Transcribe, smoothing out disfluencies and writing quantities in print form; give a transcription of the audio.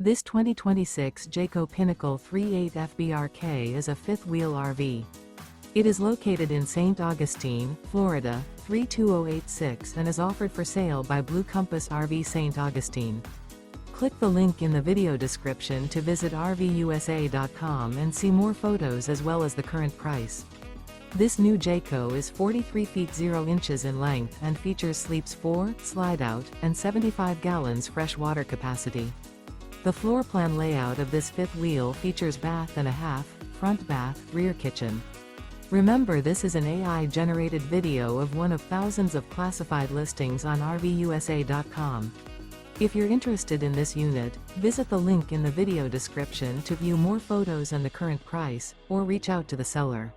This 2026 Jayco Pinnacle 3.8 FBRK is a fifth-wheel RV. It is located in St. Augustine, Florida, 32086 and is offered for sale by Blue Compass RV St. Augustine. Click the link in the video description to visit RVUSA.com and see more photos as well as the current price. This new Jayco is 43 feet 0 inches in length and features sleeps 4, slide-out, and 75 gallons fresh water capacity. The floor plan layout of this fifth wheel features bath and a half, front bath, rear kitchen. Remember, this is an AI-generated video of one of thousands of classified listings on RVUSA.com. If you're interested in this unit, visit the link in the video description to view more photos and the current price, or reach out to the seller.